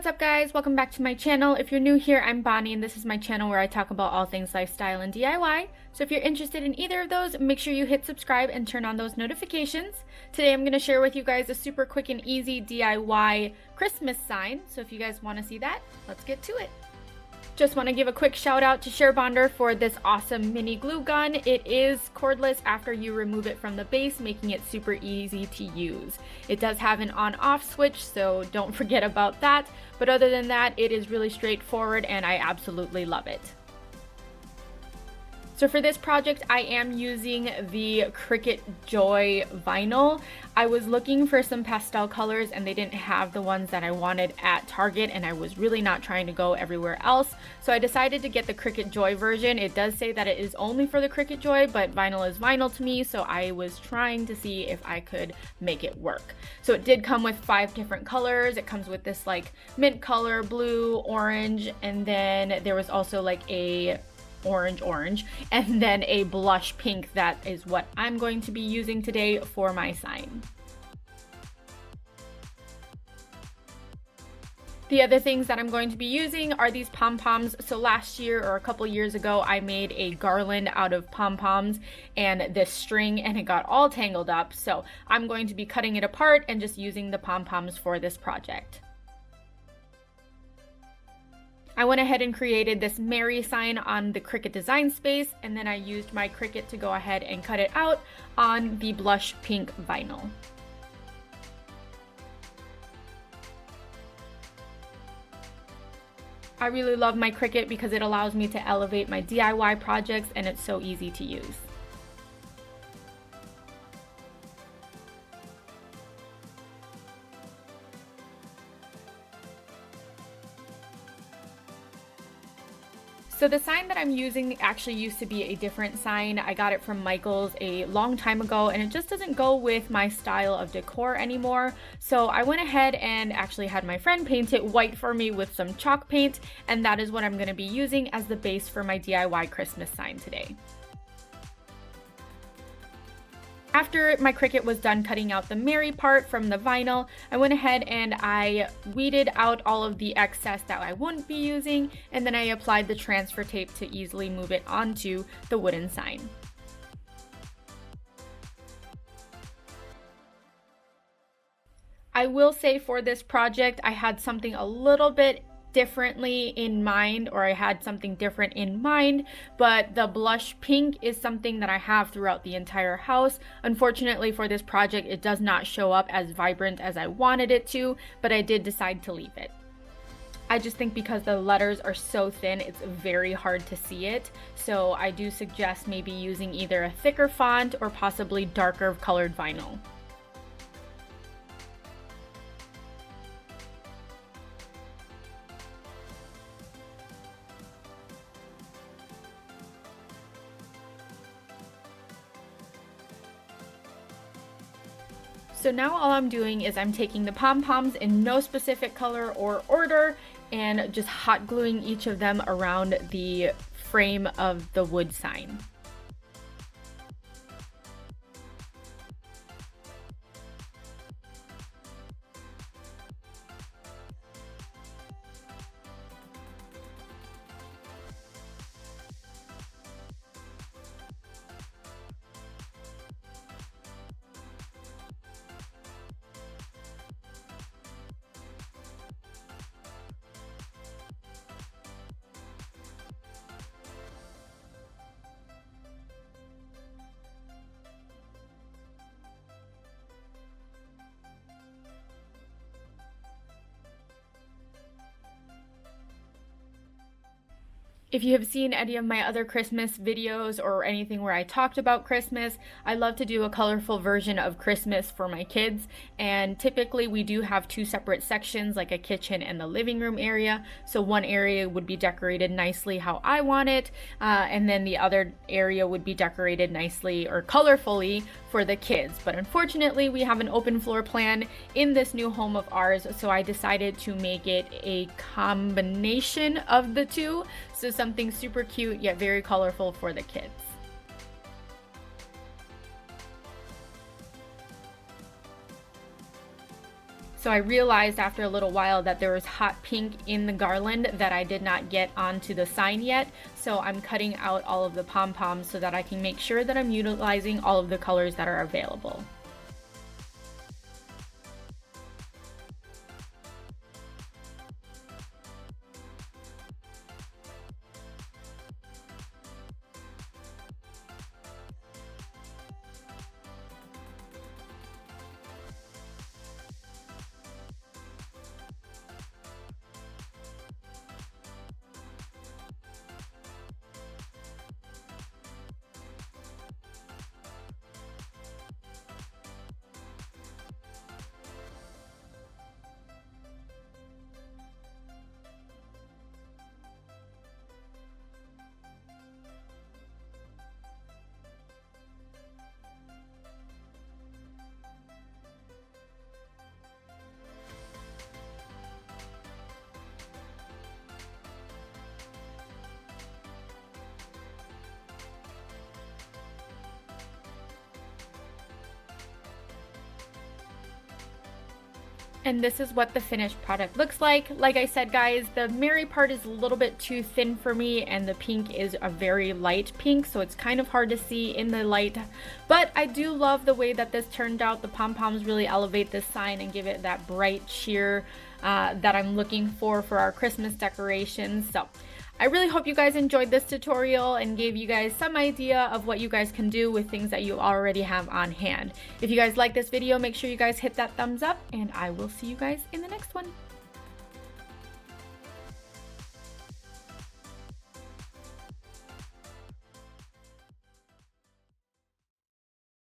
What's up guys? Welcome back to my channel. If you're new here, I'm Bonnie and this is my channel where I talk about all things lifestyle and DIY. So if you're interested in either of those, make sure you hit subscribe and turn on those notifications. Today I'm going to share with you guys a super quick and easy DIY Christmas sign. So if you guys want to see that, let's get to it. Just want to give a quick shout out to ShareBonder for this awesome mini glue gun. It is cordless after you remove it from the base, making it super easy to use. It does have an on-off switch, so don't forget about that. But other than that, it is really straightforward and I absolutely love it. So for this project, I am using the Cricut Joy vinyl. I was looking for some pastel colors and they didn't have the ones that I wanted at Target, and I was really not trying to go everywhere else. So I decided to get the Cricut Joy version. It does say that it is only for the Cricut Joy, but vinyl is vinyl to me, so I was trying to see if I could make it work. So it did come with 5 different colors. It comes with this like mint color, blue, orange, and then there was also like a orange, and then a blush pink. That is what I'm going to be using today for my sign. The other things that I'm going to be using are these pom poms. So last year or a couple years ago, I made a garland out of pom poms and this string, and it got all tangled up. So I'm going to be cutting it apart and just using the pom poms for this project. I went ahead and created this Merry sign on the Cricut design space, and then I used my Cricut to go ahead and cut it out on the blush pink vinyl. I really love my Cricut because it allows me to elevate my DIY projects and it's so easy to use. So the sign that I'm using actually used to be a different sign. I got it from Michael's a long time ago and it just doesn't go with my style of decor anymore. So I went ahead and actually had my friend paint it white for me with some chalk paint, and that is what I'm going to be using as the base for my DIY Christmas sign today. After my Cricut was done cutting out the Merry part from the vinyl, I went ahead and I weeded out all of the excess that I wouldn't be using, and then I applied the transfer tape to easily move it onto the wooden sign. I will say for this project, I had something a little bit differently in mind, or I had something different in mind, but the blush pink is something that I have throughout the entire house. Unfortunately for this project, it does not show up as vibrant as I wanted it to, but I did decide to leave it. I just think because the letters are so thin, it's very hard to see it. So I do suggest maybe using either a thicker font or possibly darker colored vinyl. So now all I'm doing is I'm taking the pom poms in no specific color or order and just hot gluing each of them around the frame of the wood sign. If you have seen any of my other Christmas videos or anything where I talked about Christmas, I love to do a colorful version of Christmas for my kids, and typically we do have 2 separate sections, like a kitchen and the living room area. So one area would be decorated nicely how I want it, and then the other area would be decorated nicely or colorfully for the kids. But unfortunately we have an open floor plan in this new home of ours, so I decided to make it a combination of the two. So something super cute yet very colorful for the kids. So I realized after a little while that there was hot pink in the garland that I did not get onto the sign yet. So I'm cutting out all of the pom-poms so that I can make sure that I'm utilizing all of the colors that are available. And this is what the finished product looks like. Like I said, guys, the Mary part is a little bit too thin for me, and the pink is a very light pink, so it's kind of hard to see in the light. But I do love the way that this turned out. The pom-poms really elevate this sign and give it that bright cheer that I'm looking for our Christmas decorations. So I really hope you guys enjoyed this tutorial and gave you guys some idea of what you guys can do with things that you already have on hand. If you guys like this video, make sure you guys hit that thumbs up, and I will see you guys in the next one.